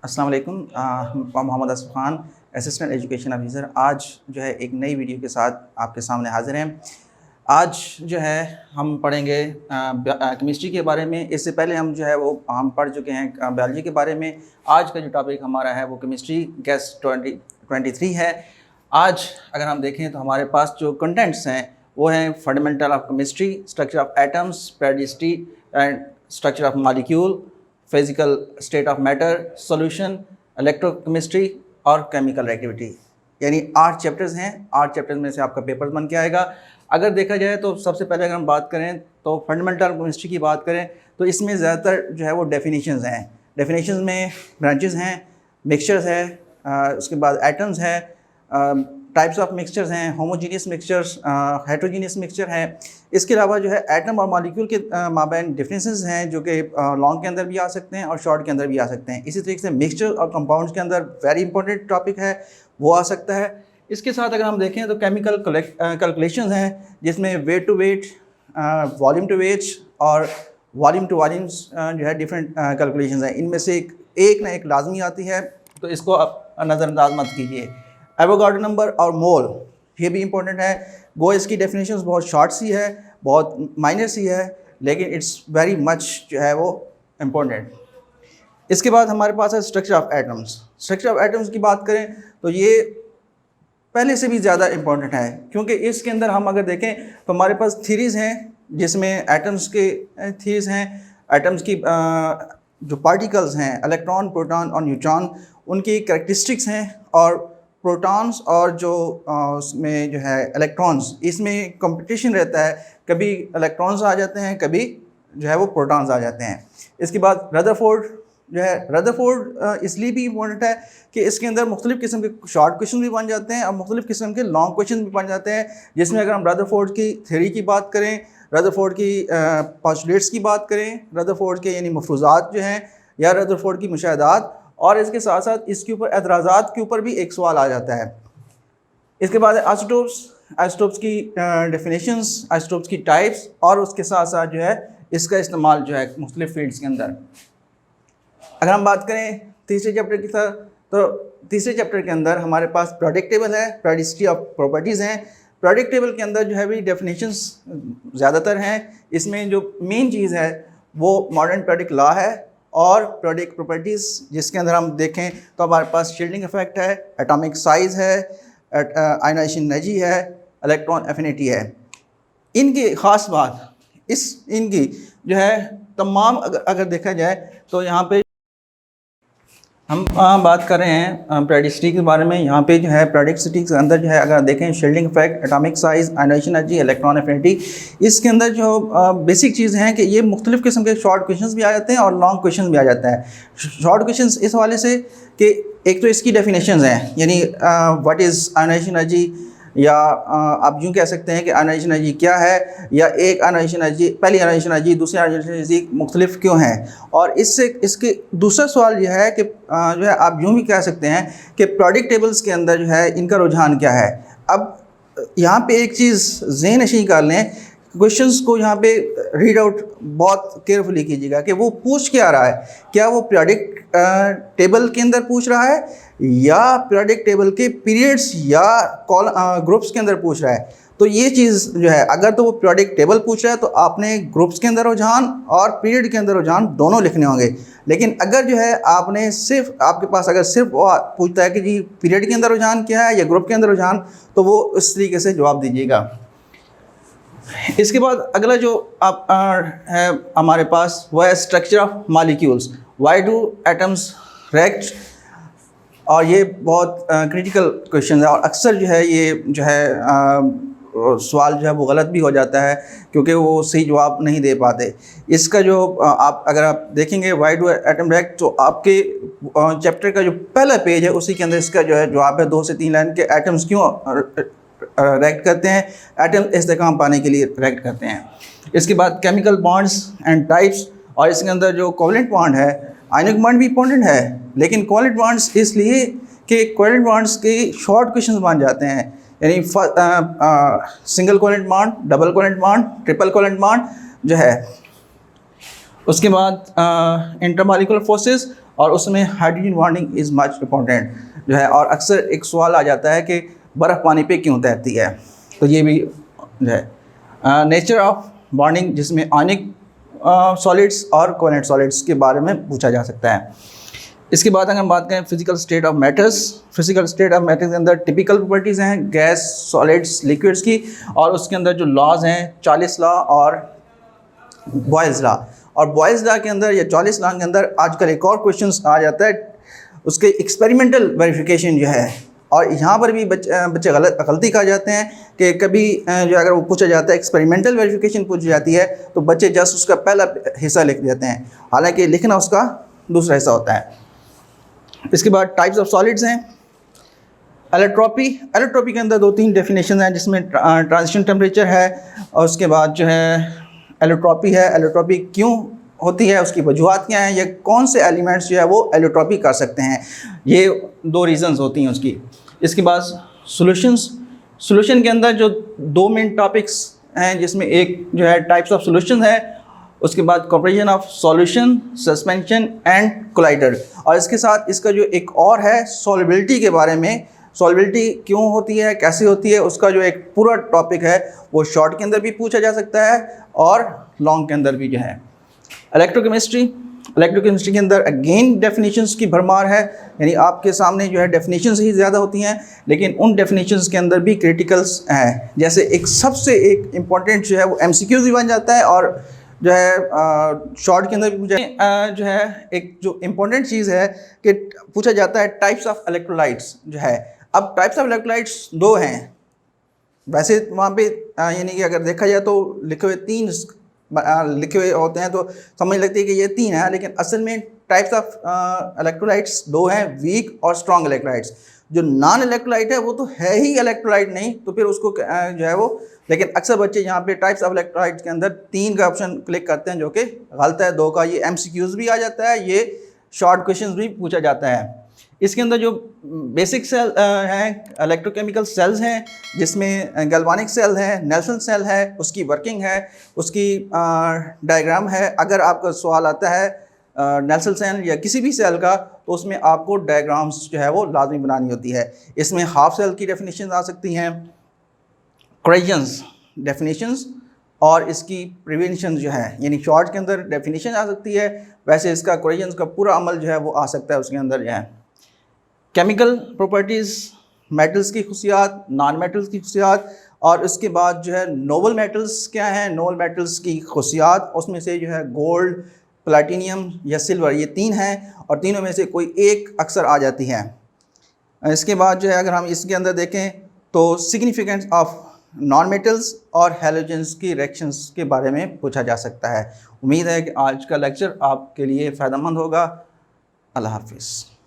अस्सलाम वालेकुम। Mohammad Asaf Khan, assistant education officer, आज जो है एक नई वीडियो के साथ आपके सामने हाज़िर हैं। आज जो है हम पढ़ेंगे केमिस्ट्री के बारे में। इससे पहले हम जो है वो हम पढ़ चुके हैं बायोलॉजी के बारे में। आज का जो टॉपिक हमारा है वो केमिस्ट्री गैस 2023 है। आज अगर हम देखें तो हमारे पास जो कंटेंट्स हैं वो हैं fundamental of chemistry, structure of atoms, periodicity and structure of molecule, physical state of matter, solution, electrochemistry और केमिकल रिएक्टिविटी। यानी 8 चैप्टर्स हैं। 8 चैप्टर्स में से आपका पेपर बन के आएगा। अगर देखा जाए तो सबसे पहले अगर हम बात करें तो फंडामेंटल केमिस्ट्री की बात करें तो इसमें ज़्यादातर जो है वो डेफिनेशंस हैं। डेफिनेशंस में ब्रांचेस हैं, मिक्सचर्स है, उसके बाद एटम्स है, टाइप्स ऑफ मिक्सचर्स हैं, होमोजीनियस मिक्सचर्स, हेट्रोजीनियस मिक्सचर है। इसके अलावा जो है एटम और मॉलिक्यूल के माबैन डिफरेंसेस हैं जो कि लॉन्ग के अंदर भी आ सकते हैं और शॉर्ट के अंदर भी आ सकते हैं। इसी तरीके से मिक्सचर और कंपाउंड्स के अंदर वेरी इंपॉर्टेंट टॉपिक है, वो आ सकता है। इसके साथ अगर हम देखें तो केमिकल कैलकुलेशंस हैं जिसमें weight to weight, volume to weight और वॉल्यूम टू वॉल्यूम्स जो है डिफरेंट कैलकुलेशंस हैं। इनमें से एक ना एक लाजमी आती है, तो इसको आप नज़रअंदाज मत कीजिए। एवोगाड्रो नंबर और मोल, ये भी इंपॉर्टेंट है। गो इसकी डेफिनेशंस बहुत शॉर्ट सी है, बहुत माइनर सी है, लेकिन इट्स वेरी मच जो है वो इम्पोर्टेंट। इसके बाद हमारे पास है structure of atoms. Structure of atoms की बात करें तो ये पहले से भी ज़्यादा इम्पॉर्टेंट है, क्योंकि इसके अंदर हम अगर देखें तो हमारे पास थीरीज़ हैं जिसमें एटम्स के थीरीज़ हैं। एटम्स की जो पार्टिकल्स हैं, इलेक्ट्रॉन, प्रोटॉन और न्यूट्रॉन, उनकी कैरेक्टरिस्टिक्स हैं। और प्रोटॉन्स और जो उसमें जो है इलेक्ट्रॉन्स, इसमें कंपटीशन रहता है। कभी इलेक्ट्रॉन्स आ जाते हैं, कभी जो है वो प्रोटॉन्स आ जाते हैं। इसके बाद रदरफोर्ड जो है, रदरफोर्ड इसलिए भी इम्पोर्टेंट है कि इसके अंदर मुख्तलिफ़ किस्म के शॉर्ट क्वेश्चन भी बन जाते हैं और मुख्तलिफ़ किस्म के लॉन्ग क्वेश्चन भी बन जाते हैं। जिसमें अगर हम रदरफोर्ड की थ्योरी की बात करें, रदरफोर्ड की पोस्टुलेट्स की बात करें, रदरफोर्ड के यानी मफरूज़ात जो हैं या रदरफोर्ड की मुशाहदात, और इसके साथ साथ इसके ऊपर एतराज़ात के ऊपर भी एक सवाल आ जाता है। इसके बाद आइसोटोप्स, आइसोटोप्स की डेफिनेशंस, आइसोटोप्स की टाइप्स, और उसके साथ साथ जो है इसका इस्तेमाल जो है मुख्तलिफ़ फील्ड्स के अंदर। अगर हम बात करें तीसरे चैप्टर की तरह, तो तीसरे चैप्टर के अंदर हमारे पास प्रोडक्ट टेबल है, पेरियोडिसिटी ऑफ प्रॉपर्टीज़ हैं। प्रोडक्ट टेबल के अंदर जो है भी डेफिनेशंस ज़्यादातर हैं। इसमें जो मेन चीज़ है वो मॉडर्न प्रोडक्ट लॉ है और प्रोडक्ट प्रॉपर्टीज़, जिसके अंदर हम देखें तो हमारे पास शील्डिंग इफेक्ट है, एटॉमिक साइज़ है, आयनाइजेशन एनर्जी है, इलेक्ट्रॉन एफिनिटी है। इनकी ख़ास बात इनकी जो है तमाम अगर देखा जाए तो यहाँ पे हम बात कर रहे हैं पेरियोडिसिटी के बारे में। यहाँ पे जो है पेरियोडिसिटी के अंदर जो है अगर देखें shielding effect, atomic size, ionization energy, electron affinity, इसके अंदर जो बेसिक चीज़ हैं कि ये मुख्तलिफ़ किस्म के शॉर्ट क्वेश्चंस भी आ जाते हैं और लॉन्ग क्वेश्चंस भी आ जाता है। शॉर्ट क्वेश्चंस इस हवाले से कि एक तो इसकी डेफिनेशंस हैं, यानी व्हाट इज़ आयनाइजेशन एनर्जी, या आप यूँ कह सकते हैं कि आयनाइजेशन एनर्जी क्या है, या एक आयनाइजेशन एनर्जी, पहली आयनाइजेशन एनर्जी, दूसरी आयनाइजेशन एनर्जी मुख्तलिफ क्यों हैं। और इससे इसके दूसरा सवाल यह है कि जो है आप यूँ भी कह सकते हैं कि प्रोडक्ट टेबल्स के अंदर जो है इनका रुझान क्या है। अब यहाँ पे एक चीज़ ज़हन नशीं कर लें, क्वेश्चंस को यहाँ पे रीड आउट बहुत केयरफुली कीजिएगा कि वो पूछ क्या रहा है। क्या वो प्रोडक्ट टेबल के अंदर पूछ रहा है या प्रोडक्ट टेबल के पीरियड्स या ग्रुप्स के अंदर पूछ रहा है। तो ये चीज़ जो है, अगर तो वो प्रोडक्ट टेबल पूछ रहा है तो आपने ग्रुप्स के अंदर रुझान और पीरियड के अंदर रुझान दोनों लिखने होंगे। लेकिन अगर जो है आपने सिर्फ, आपके पास अगर सिर्फ वो पूछता है कि जी पीरियड के अंदर रुझान क्या है या ग्रुप के अंदर रुझान, तो वो इस तरीके से जवाब दीजिएगा। इसके बाद अगला जो आप है हमारे पास वो है structure of molecules. Why do atoms react, और ये बहुत क्रिटिकल क्वेश्चन है और अक्सर जो है ये जो है सवाल जो है वो गलत भी हो जाता है क्योंकि वो सही जवाब नहीं दे पाते। इसका जो आप अगर आप देखेंगे वाई डू एटम रिएक्ट, तो आपके चैप्टर का जो पहला पेज है उसी के अंदर इसका जो है जवाब है 2 से 3 लाइन के, एटम्स क्यों रिएक्ट करते हैं, एटम इस्तेकाम पाने के लिए रिएक्ट करते हैं। इसके बाद केमिकल बॉन्ड्स एंड टाइप्स, और इसके अंदर जो कोवेलेंट बॉन्ड है, आयनिक बॉन्ड भी इंपॉर्टेंट है, लेकिन कोवेलेंट बॉन्ड्स इसलिए कि कोवेलेंट बॉन्ड्स के शॉर्ट क्वेश्चंस बन जाते हैं, यानी single covalent bond, double covalent bond, triple covalent bond जो है। उसके बाद इंटरमॉलिक्यूलर फोर्सेस और उसमें hydrogen bonding is much important जो है। और अक्सर एक सवाल आ जाता है कि बर्फ़ पानी पे क्यों तैरती है, तो ये भी जो है नेचर ऑफ बॉन्डिंग, जिसमें आयनिक सॉलिड्स और कोवैलेंट सॉलिड्स के बारे में पूछा जा सकता है। इसके बाद अगर हम बात करें physical state of matters, physical state of matters के अंदर टिपिकल प्रॉपर्टीज़ हैं गैस, सॉलिड्स, लिक्विड्स की, और उसके अंदर जो लॉज हैं चार्ल्स लॉ और बॉयल्स लॉ। और बॉयल्स लॉ के अंदर या चार्ल्स लॉ के अंदर आजकल एक और क्वेश्चन आ जाता है, उसके एक्सपेरिमेंटल वेरिफिकेशन जो है। और यहाँ पर भी बच्चे गलती कर जाते हैं कि कभी जो अगर वो पूछा जाता है एक्सपेरिमेंटल वेरिफिकेशन पूछी जाती है तो बच्चे जस्ट उसका पहला हिस्सा लिख देते हैं, हालांकि लिखना उसका दूसरा हिस्सा होता है। इसके बाद टाइप्स ऑफ सॉलिड्स हैं। एलोट्रॉपी, एलोट्रॉपी के अंदर 2-3 डेफिनेशन हैं, जिसमें ट्रांजिशन टेम्परेचर है और उसके बाद जो है एलोट्रॉपी है। एलोट्रॉपी क्यों होती है, उसकी वजूहत क्या हैं, या कौन से एलिमेंट्स जो है वो एलोट्रॉपी कर सकते हैं, ये 2 रीज़न्स होती हैं उसकी। इसके बाद सॉल्यूशंस, सॉल्यूशन के अंदर जो 2 मेन टॉपिक्स हैं, जिसमें एक जो है टाइप्स ऑफ सॉल्यूशन है, उसके बाद comparison of solution, suspension and collider. और इसके साथ इसका जो एक और है सॉल्युबिलिटी के बारे में, सॉल्युबिलिटी क्यों होती है, कैसे होती है, उसका जो एक पूरा टॉपिक है वो शॉर्ट के अंदर भी पूछा जा सकता है और लॉन्ग के अंदर भी जो है। इलेक्ट्रोकेमिस्ट्री, इलेक्ट्रोकेमिस्ट्री के अंदर अगेन डेफिनेशंस की भरमार है, यानी आपके सामने जो है डेफिनेशंस ही ज़्यादा होती हैं, लेकिन उन डेफिनेशंस के अंदर भी क्रिटिकल्स हैं। जैसे एक सबसे एक इम्पॉर्टेंट जो है वो MCQ भी बन जाता है, और जो है शॉर्ट के अंदर भी जो है एक जो इम्पोर्टेंट चीज़ है कि पूछा जाता है टाइप्स ऑफ इलेक्ट्रोलाइट्स जो है। अब टाइप्स ऑफ इलेक्ट्रोलाइट्स 2 हैं वैसे वहाँ पे, यानी कि अगर देखा जाए तो लिखे हुए 3 लिखे हुए होते हैं तो समझ लगती है कि ये 3 है, लेकिन असल में टाइप्स ऑफ इलेक्ट्रोलाइट्स 2 हैं, वीक और स्ट्रॉन्ग इलेक्ट्रोलाइट्स। जो नॉन इलेक्ट्रोलाइट है वो तो है ही इलेक्ट्रोलाइट नहीं, तो फिर उसको जो है वो, लेकिन अक्सर बच्चे यहाँ पे टाइप्स ऑफ इलेक्ट्रोलाइट के अंदर 3 का ऑप्शन क्लिक करते हैं, जो कि गलत है। 2 का ये MCQs भी आ जाता है, ये शॉर्ट क्वेश्चंस भी पूछा जाता है। इसके अंदर जो बेसिक सेल हैं, इलेक्ट्रोकेमिकल सेल्स हैं, जिसमें गैल्वानिक सेल है, नेल्सन सेल है, उसकी वर्किंग है, उसकी डायग्राम है। अगर आपका सवाल आता है नेल्सन सेल या किसी भी सेल का, तो उसमें आपको डायग्राम्स जो है वो लाजमी बनानी होती है। इसमें हाफ सेल की डेफिनेशन आ सकती हैं, क्वेश्चंस डेफिनेशंस, और इसकी प्रिवेंशन जो है, यानी शॉर्ट के अंदर डेफिनेशन आ सकती है, वैसे इसका क्वेश्चंस का पूरा अमल जो है वो आ सकता है उसके अंदर जो है। केमिकल प्रॉपर्टीज़, मेटल्स की खुसियात, नॉन मेटल्स की खुसियात, और उसके बाद जो है नोबल मेटल्स क्या हैं, नोबल मेटल्स की खुसियात, उसमें से जो है गोल्ड, प्लैटिनियम या सिल्वर, ये 3 हैं, और तीनों में से कोई एक अक्सर आ जाती है। इसके बाद जो है अगर हम इसके अंदर देखें तो सिग्निफिकेंस ऑफ नॉन मेटल्स और हैलोजेंस की रिएक्शंस के बारे में पूछा जा सकता है। उम्मीद है कि आज का लेक्चर आपके लिए फ़ायदेमंद होगा। अल्लाह हाफिज़।